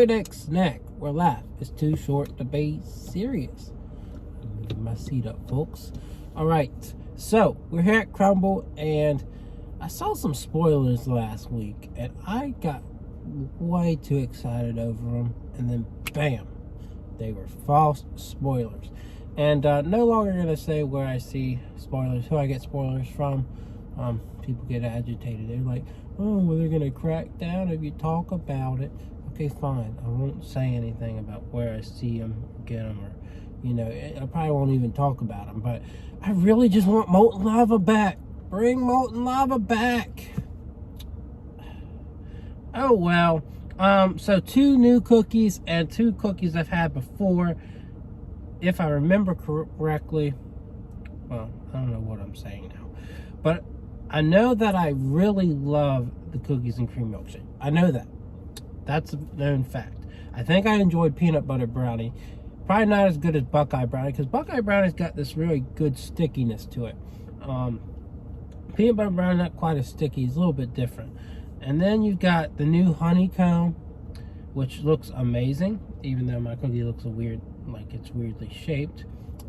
redneck snack where life is too short to be serious. Get my seat up, folks. All right, so we're here at Crumbl, and I saw some spoilers last week, and I got way too excited over them, and then bam, they were false spoilers. And no longer gonna say where I see spoilers, who I get spoilers from. People get agitated. They're like, oh, well, they're gonna crack down if you talk about it. Okay, fine. I won't say anything about where I see them, get them, or, you know, I probably won't even talk about them. But I really just want Molten Lava back. Bring Molten Lava back. Oh, well. So 2 new cookies and 2 cookies I've had before. If I remember correctly, well, I don't know what I'm saying now, but I know that I really love the cookies and cream milkshake. I know that. That's a known fact. I think I enjoyed peanut butter brownie. Probably not as good as Buckeye brownie, because Buckeye brownie's got this really good stickiness to it. Peanut butter brownie not quite as sticky. It's a little bit different. And then you've got the new Honeycomb, which looks amazing, even though my cookie looks like it's weirdly shaped.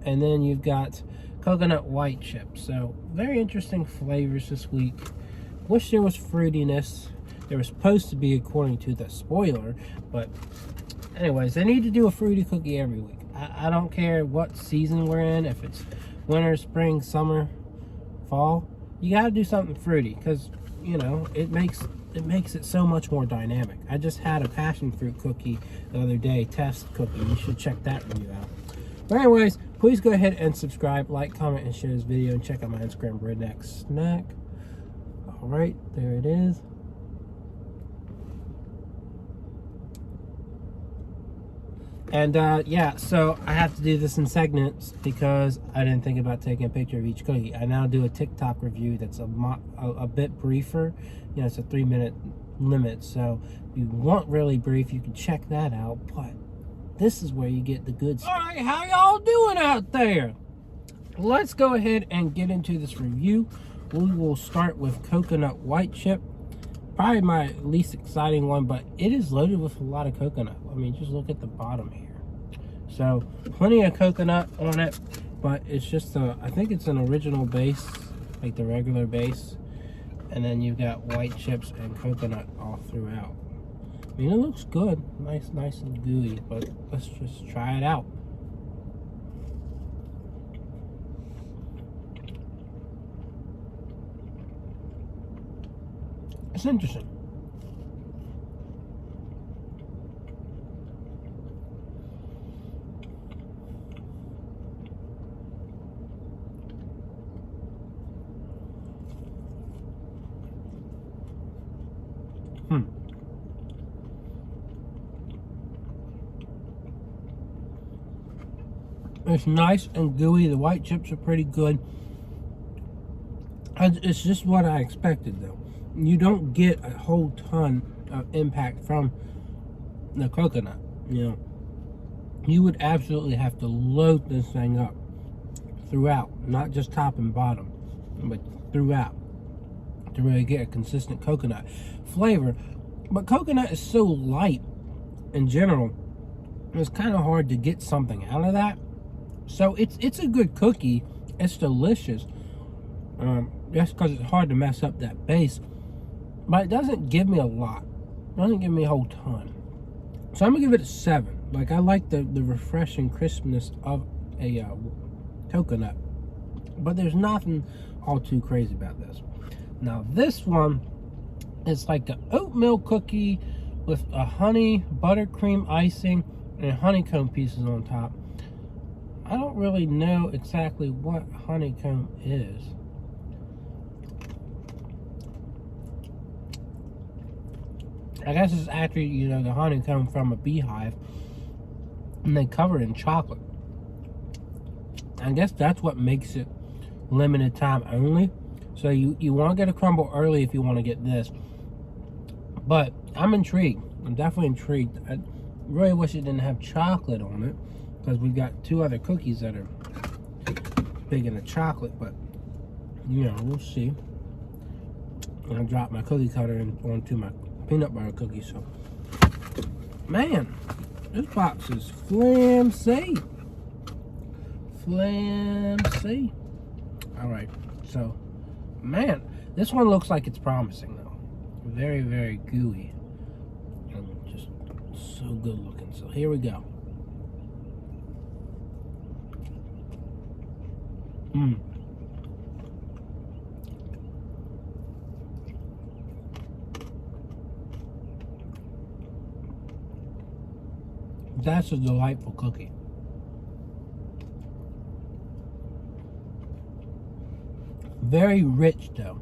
And then you've got coconut white chips. So very interesting flavors this week. Wish there was fruitiness. There was supposed to be, according to the spoiler, but anyways, they need to do a fruity cookie every week. I don't care what season we're in, if it's winter, spring, summer, fall. You got to do something fruity, because you know it makes it so much more dynamic. I just had a passion fruit cookie the other day, test cookie. You should check that review out. But anyways, please go ahead and subscribe, like, comment, and share this video, and check out my Instagram, redneck snack. All right, there it is. And yeah, so I have to do this in segments because I didn't think about taking a picture of each cookie. I now do a TikTok review that's a bit briefer. You know, it's a 3-minute limit, so if you want really brief, you can check that out. But this is where you get the good stuff. All right, how y'all doing out there? Let's go ahead and get into this review. We will start with coconut white chip. Probably my least exciting one, but it is loaded with a lot of coconut. I mean, just look at the bottom here. So, plenty of coconut on it, but it's just I think it's an original base, like the regular base. And then you've got white chips and coconut all throughout. I mean, it looks good. Nice and gooey, but let's just try it out. It's interesting. It's nice and gooey. The white chips are pretty good. It's just what I expected, though. You don't get a whole ton of impact from the coconut. You know, you would absolutely have to load this thing up throughout, not just top and bottom, but throughout, to really get a consistent coconut flavor. But coconut is so light in general, it's kind of hard to get something out of that. So it's a good cookie. It's delicious. That's because it's hard to mess up that base. But it doesn't give me a lot. It doesn't give me a whole ton. So I'm going to give it a 7. Like, I like the refreshing crispness of a coconut. But there's nothing all too crazy about this. Now, this one is like an oatmeal cookie with a honey buttercream icing and honeycomb pieces on top. I don't really know exactly what honeycomb is. I guess it's actually, you know, the honeycomb from a beehive, and they cover it in chocolate. I guess that's what makes it limited time only. So you want to get a Crumbl early if you want to get this. But I'm intrigued. I'm definitely intrigued. I really wish it didn't have chocolate on it, because we've got 2 other cookies that are big into chocolate. But, you know, we'll see. And I dropped my cookie cutter onto my peanut butter cookie, so Man, this box is flimsy. Flimsy. Alright, so, man, this one looks like it's promising though. Very, very gooey. And just so good looking. So here we go. That's a delightful cookie. Very rich though.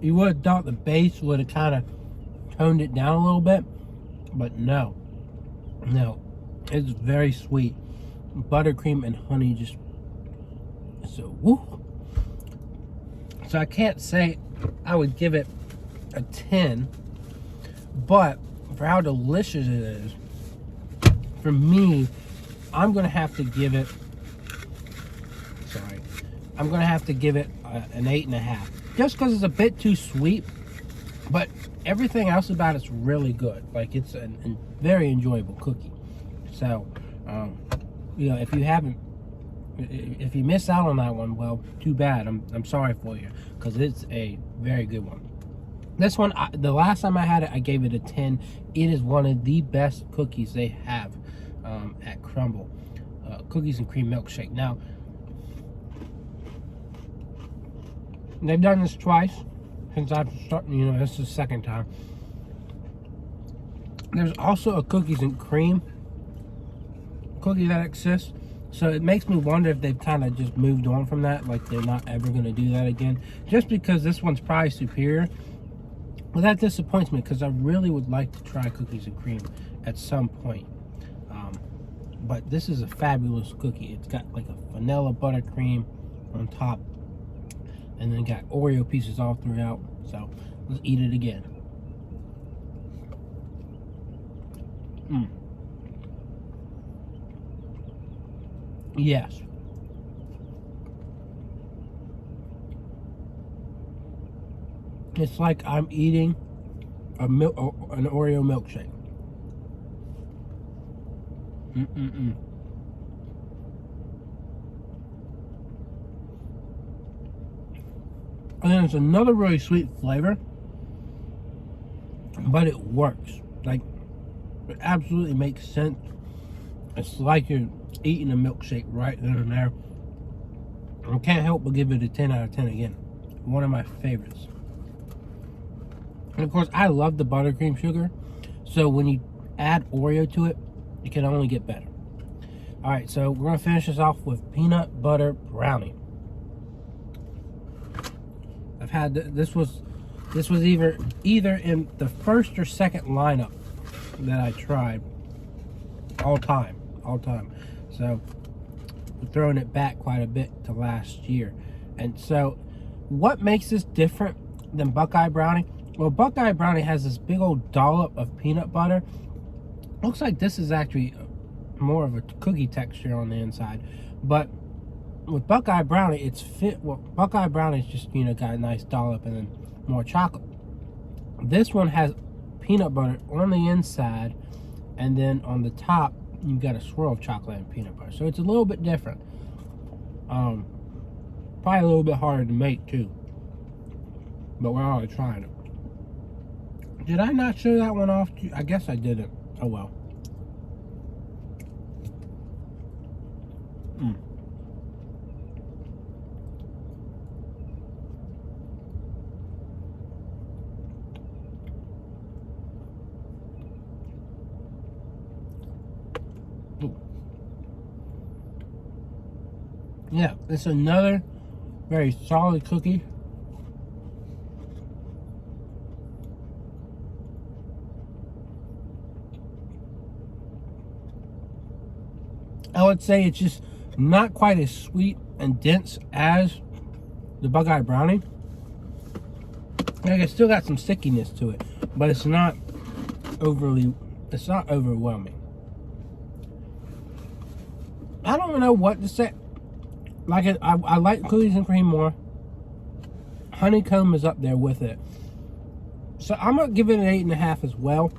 You would have thought the base would have kind of toned it down a little bit, but no. No, it's very sweet. Buttercream and honey just so woo. So I can't say I would give it a 10, but for how delicious it is, for me, I'm gonna have to give it. I'm gonna have to give it an 8.5, just because it's a bit too sweet. But everything else about it's really good. Like it's a very enjoyable cookie. So, you know, if you miss out on that one, well, too bad. I'm sorry for you, because it's a very good one. This one, the last time I had it, I gave it a 10. It is one of the best cookies they have at Crumbl. Cookies and cream milkshake. Now, they've done this twice since I've started. You know, this is the second time. There's also a cookies and cream cookie that exists. So it makes me wonder if they've kind of just moved on from that, like they're not ever going to do that again, just because this one's probably superior. Well, that disappoints me, because I really would like to try cookies and cream at some point. But this is a fabulous cookie. It's got like a vanilla buttercream on top, and then got Oreo pieces all throughout. So let's eat it again. Yes. It's like I'm eating an Oreo milkshake. And then it's another really sweet flavor, but it works. Like, it absolutely makes sense. It's like you're eating a milkshake right then and there. I can't help but give it a 10 out of 10 again. One of my favorites. And of course, I love the buttercream sugar. So when you add Oreo to it, it can only get better. Alright, so we're going to finish this off with peanut butter brownie. I've had, this was either in the first or second lineup that I tried all time. So we're throwing it back quite a bit to last year. And so what makes this different than Buckeye Brownie? Well, Buckeye Brownie has this big old dollop of peanut butter. Looks like this is actually more of a cookie texture on the inside. But with Buckeye Brownie, it's Buckeye Brownie is just, you know, got a nice dollop and then more chocolate. This one has peanut butter on the inside, and then on the top you've got a swirl of chocolate and peanut butter. So it's a little bit different. Probably a little bit harder to make too. But we're already trying it. Did I not show that one off to you? I guess I didn't. Oh well. Yeah, it's another very solid cookie. I would say it's just not quite as sweet and dense as the Buckeye Brownie. Like, it's still got some stickiness to it, but it's not overwhelming. I don't know what to say. I like cookies and cream more. Honeycomb is up there with it. So I'm going to give it an 8.5 as well.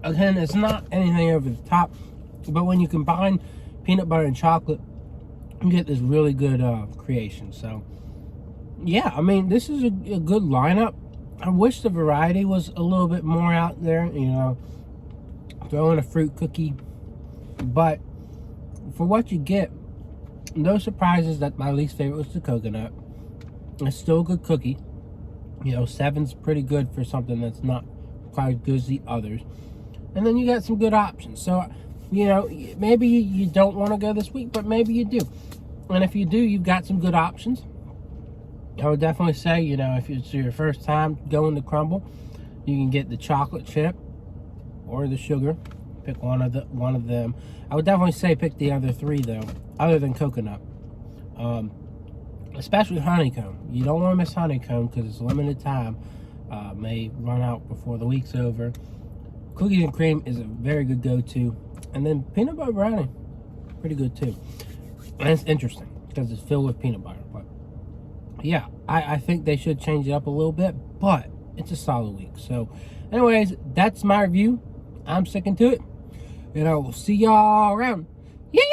Again, it's not anything over the top, but when you combine peanut butter and chocolate, you get this really good creation. So, yeah, I mean, this is a good lineup. I wish the variety was a little bit more out there, you know, throw in a fruit cookie. But for what you get, no surprises that my least favorite was the coconut. It's still a good cookie. You know, 7's pretty good for something that's not quite as good as the others. And then you got some good options. So, you know, maybe you don't want to go this week, but maybe you do. And if you do, you've got some good options. I would definitely say, you know, if it's your first time going to Crumbl, you can get the chocolate chip or the sugar. Pick one of them. I would definitely say pick the other 3 though, other than coconut. Especially honeycomb. You don't want to miss honeycomb because it's limited time. May run out before the week's over. Cookies and cream is a very good go-to. And then peanut butter brownie, pretty good too. And it's interesting because it's filled with peanut butter. But yeah, I think they should change it up a little bit, but it's a solid week. So anyways, that's my review. I'm sticking to it. And I will see y'all around. Yeah!